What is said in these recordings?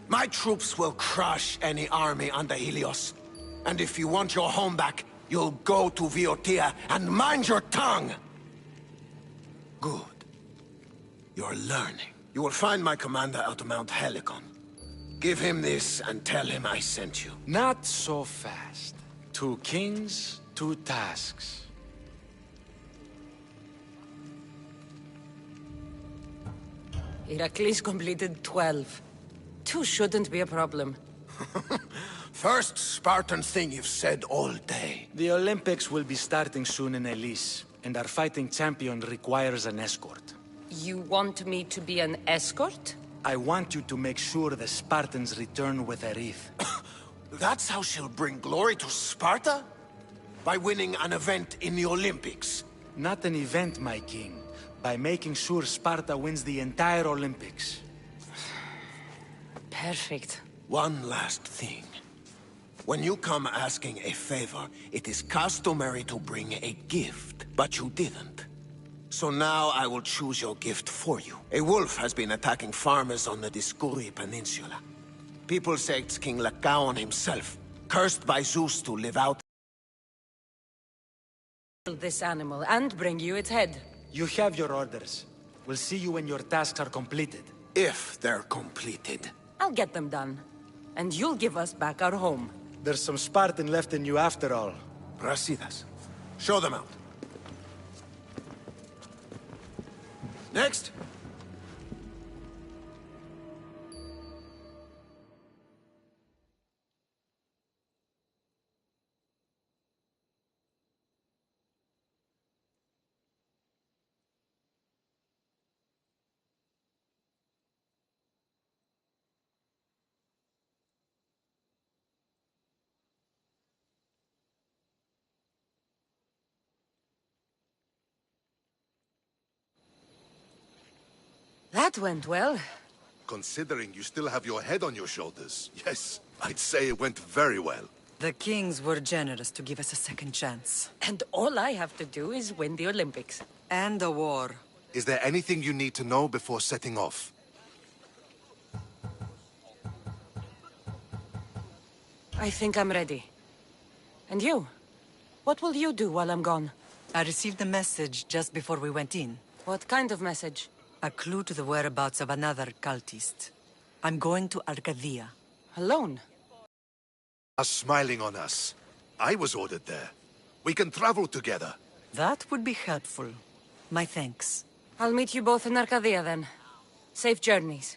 My troops will crush any army under Helios. And if you want your home back, you'll go to Viotia and mind your tongue! Good. You're learning. You will find my commander out of Mount Helicon. Give him this and tell him I sent you. Not so fast. 2 kings, 2 tasks. Heracles completed 12. 2 shouldn't be a problem. First Spartan thing you've said all day. The Olympics will be starting soon in Elise, and our fighting champion requires an escort. You want me to be an escort? I want you to make sure the Spartans return with a wreath. That's how she'll bring glory to Sparta? By winning an event in the Olympics? Not an event, my king. By making sure Sparta wins the entire Olympics. Perfect. One last thing. When you come asking a favor, it is customary to bring a gift, but you didn't. So now I will choose your gift for you. A wolf has been attacking farmers on the Discuri Peninsula. People say it's King Lycaon himself, cursed by Zeus to live out This animal and bring you its head. You have your orders. We'll see you when your tasks are completed. if they're completed. I'll get them done. And you'll give us back our home. There's some Spartan left in you after all. Brasidas. Show them out. Next. That went well. Considering you still have your head on your shoulders, yes, I'd say it went very well. The kings were generous to give us a second chance. And all I have to do is win the Olympics. And a war. Is there anything you need to know before setting off? I think I'm ready. And you? What will you do while I'm gone? I received a message just before we went in. What kind of message? A clue to the whereabouts of another cultist. I'm going to Arcadia. Alone? Are smiling on us. I was ordered there. We can travel together. That would be helpful. My thanks. I'll meet you both in Arcadia then. Safe journeys.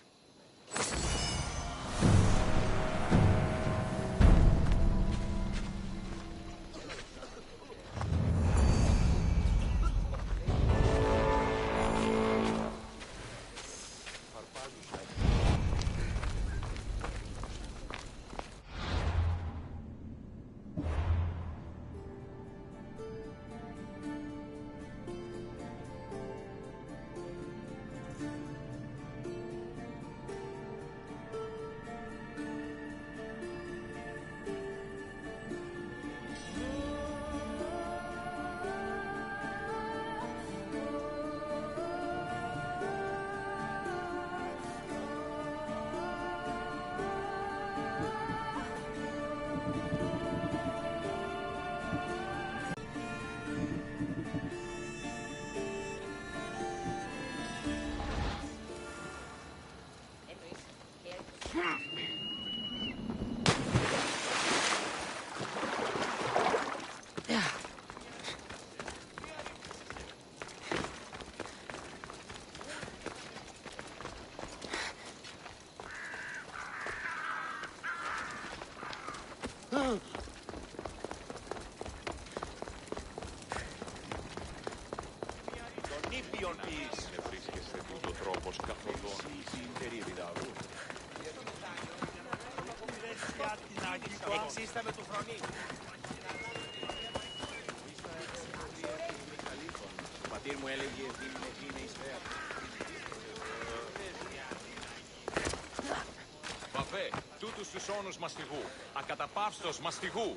Βαφέ, τούτους τους όνους μαστιγού, ακαταπαύστος μαστιγού.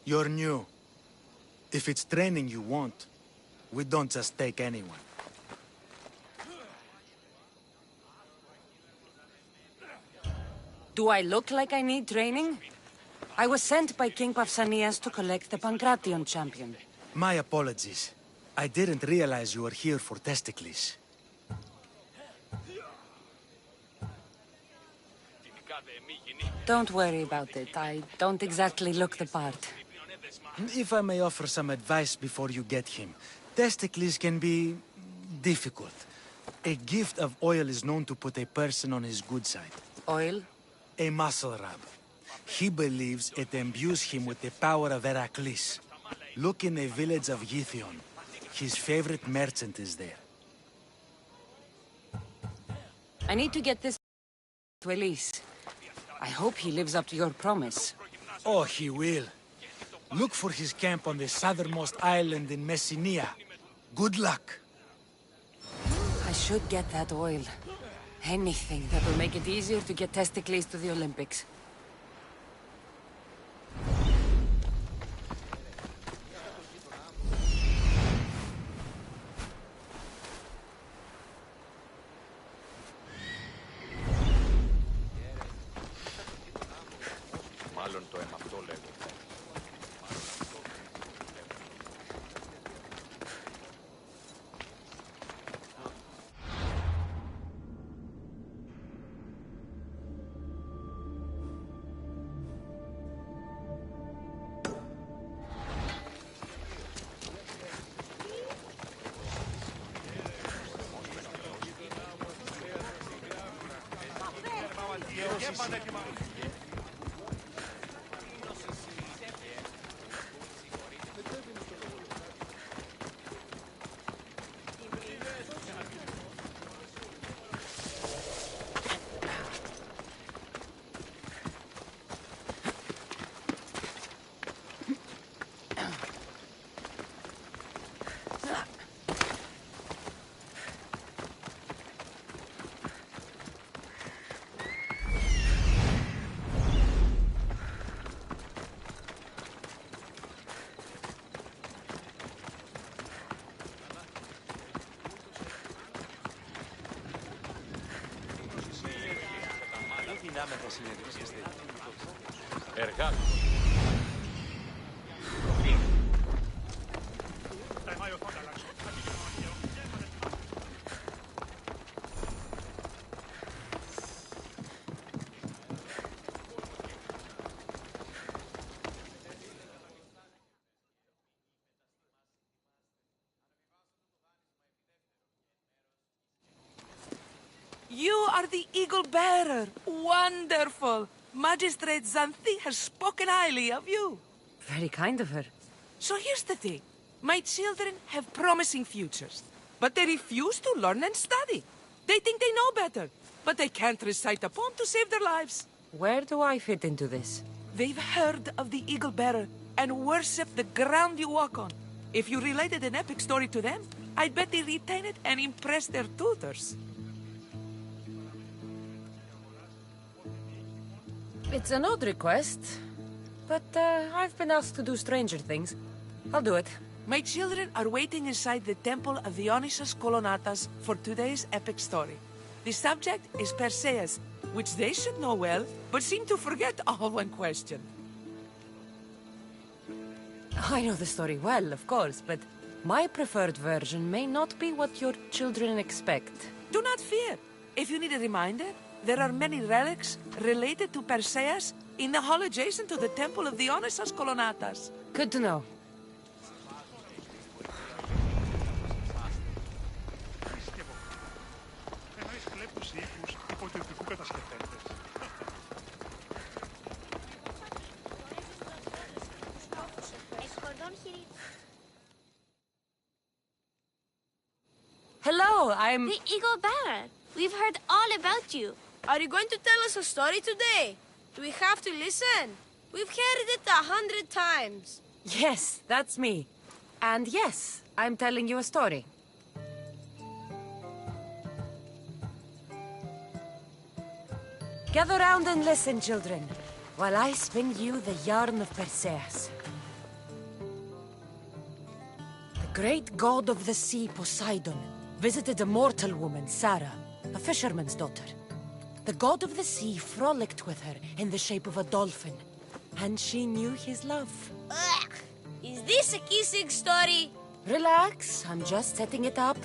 You're new. If it's training you want, we don't just take anyone. Do I look like I need training? I was sent by King Pausanias to collect the Pancration champion. My apologies. I didn't realize you were here for Testicles. Don't worry about it. I don't exactly look the part. If I may offer some advice before you get him, Testicles can be difficult. A gift of oil is known to put a person on his good side. Oil? A muscle rub. He believes it imbues him with the power of Heracles. Look in the village of Yithion. His favorite merchant is there. I need to get this to Elise. I hope he lives up to your promise. Oh, he will. Look for his camp on the southernmost island in Messenia. Good luck. I should get that oil. Anything that will make it easier to get Testicles to the Olympics. Μάλλον το αίμα αυτό λέγω. Εργάτες. You are the Eagle Bearer. Wonderful. Magistrate Xanthi has spoken highly of you. Very kind of her. So here's the thing. My children have promising futures, but they refuse to learn and study. They think they know better, but they can't recite a poem to save their lives. Where do I fit into this? They've heard of the Eagle Bearer and worship the ground you walk on. If you related an epic story to them, I'd bet they retain it and impress their tutors. It's an odd request, but I've been asked to do stranger things. I'll do it. My children are waiting inside the temple of Dionysus Kolonatas for today's epic story. The subject is Perseus, which they should know well, but seem to forget all when questioned. I know the story well, of course, but my preferred version may not be what your children expect. Do not fear. If you need a reminder, there are many relics related to Perseus in the hall adjacent to the temple of Dionysus Kolonatas. Good to know. Hello, I'm... The Eagle Bearer. We've heard all about you. Are you going to tell us a story today? Do we have to listen? We've heard it 100 times. Yes, that's me. And yes, I'm telling you a story. Gather round and listen, children, while I spin you the yarn of Perseus. The great god of the sea, Poseidon, visited a mortal woman, Sarah, a fisherman's daughter. the god of the sea frolicked with her in the shape of a dolphin, and she knew his love. Ugh. Is this a kissing story? Relax, I'm just setting it up.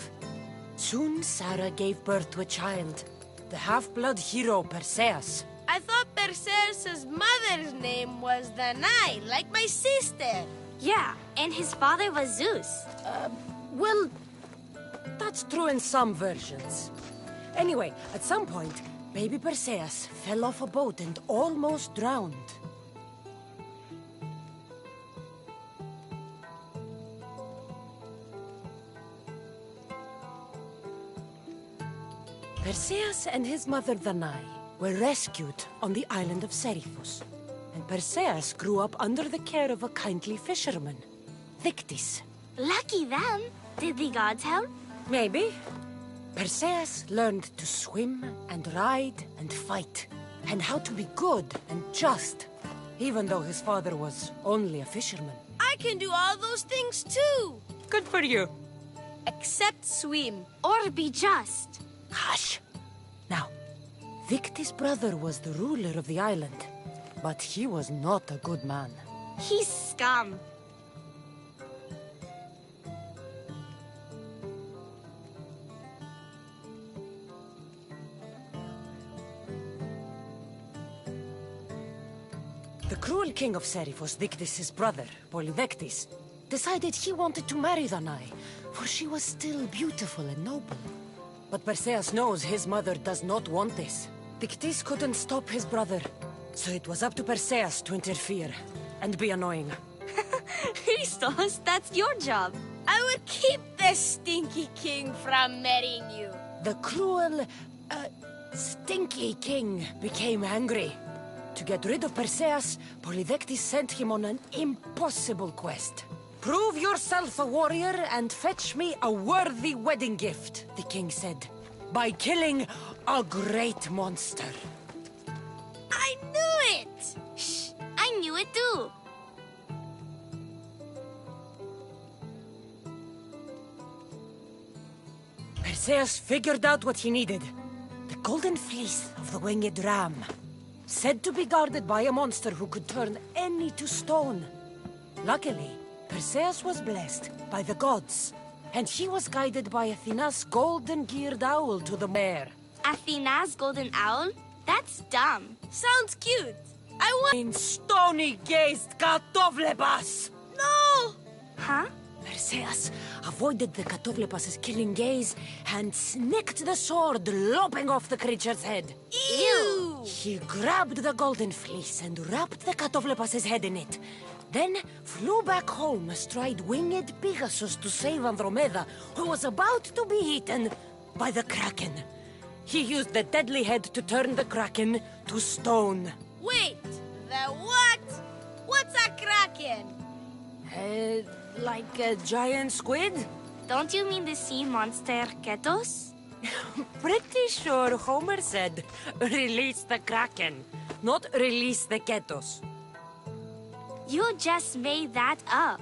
Soon, Sarah gave birth to a child, the half-blood hero Perseus. I thought Perseus' mother's name was Danae, like my sister. Yeah, and his father was Zeus. Well, that's true in some versions. Anyway, at some point, baby Perseus fell off a boat and almost drowned. Perseus and his mother Danae were rescued on the island of Seriphos, and Perseus grew up under the care of a kindly fisherman, Victis. Lucky them. Did the gods help? Maybe. Perseus learned to swim and ride and fight, and how to be good and just, even though his father was only a fisherman. I can do all those things too. Good for you. Except swim. Or be just. Hush. Now, Victis' brother was the ruler of the island, but he was not a good man. He's scum. The cruel king of Seriphos, Victis' brother, Polydectes, decided he wanted to marry Danae, for she was still beautiful and noble. But Perseus knows his mother does not want this. Victis couldn't stop his brother, so it was up to Perseus to interfere and be annoying. Christos, that's your job. I will keep the stinky king from marrying you. The cruel, stinky king became angry. To get rid of Perseus, Polydectes sent him on an impossible quest. Prove yourself a warrior and fetch me a worthy wedding gift, the king said, by killing a great monster. I knew it! Shh, I knew it too. Perseus figured out what he needed. The golden fleece of the winged ram, said to be guarded by a monster who could turn any to stone. Luckily, Perseus was blessed by the gods, and he was guided by Athena's golden-geared owl to the mare. Athena's golden owl? That's dumb. Sounds cute. I want... In stony-gazed Katovlepas! No! Huh? Perseus avoided the Katovlepas' killing gaze and snicked the sword, lopping off the creature's head. Ew! He grabbed the golden fleece and wrapped the Katovlepas' head in it. Then flew back home astride winged Pegasus to save Andromeda, who was about to be eaten by the Kraken. He used the deadly head to turn the Kraken to stone. Wait, the what? What's a kraken? Like a giant squid? Don't you mean the sea monster Ketos? Pretty sure Homer said, release the Kraken, not release the Ketos. You just made that up.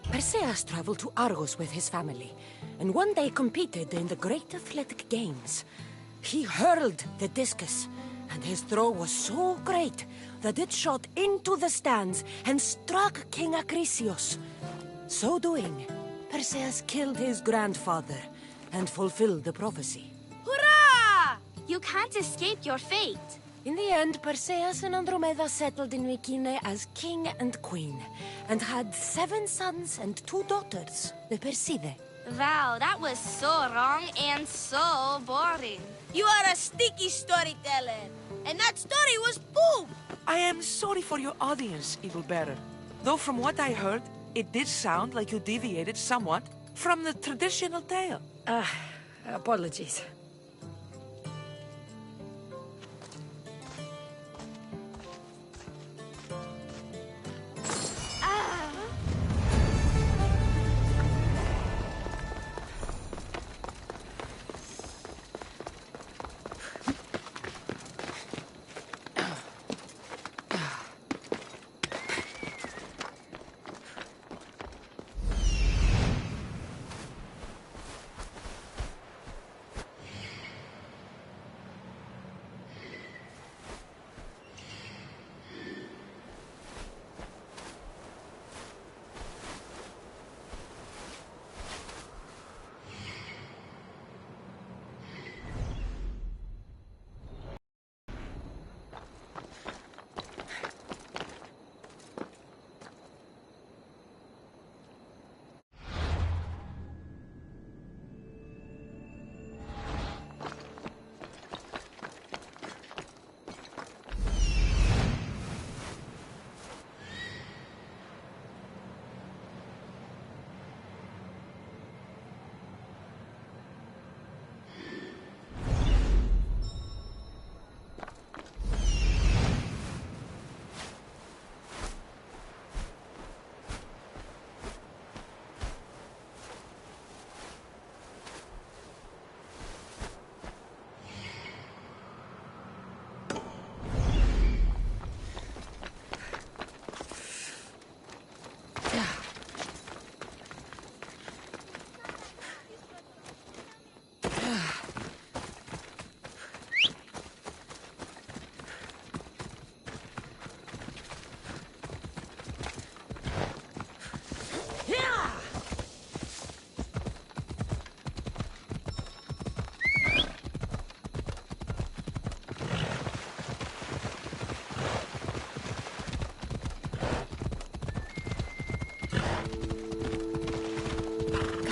Perseus traveled to Argos with his family, and one day competed in the great athletic games. He hurled the discus, and his throw was so great that it shot into the stands and struck King Acrisius. So doing, Perseus killed his grandfather and fulfilled the prophecy. Hurrah! You can't escape your fate. In the end, Perseus and Andromeda settled in Mycenae as king and queen, and had 7 sons and 2 daughters, the Perside. Wow, that was so wrong and so boring. You are a sticky storyteller, and that story was poop! I am sorry for your audience, Evil Bearer. Though from what I heard, it did sound like you deviated somewhat from the traditional tale. Apologies.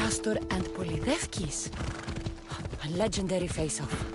Castor and Polydevkis. A legendary face-off.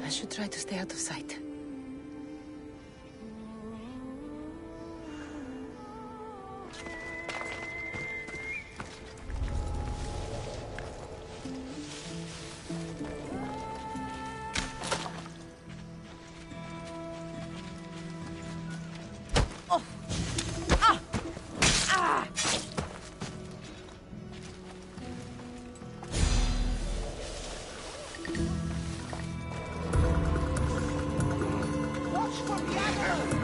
I should try to stay out of sight. Watch for the animals!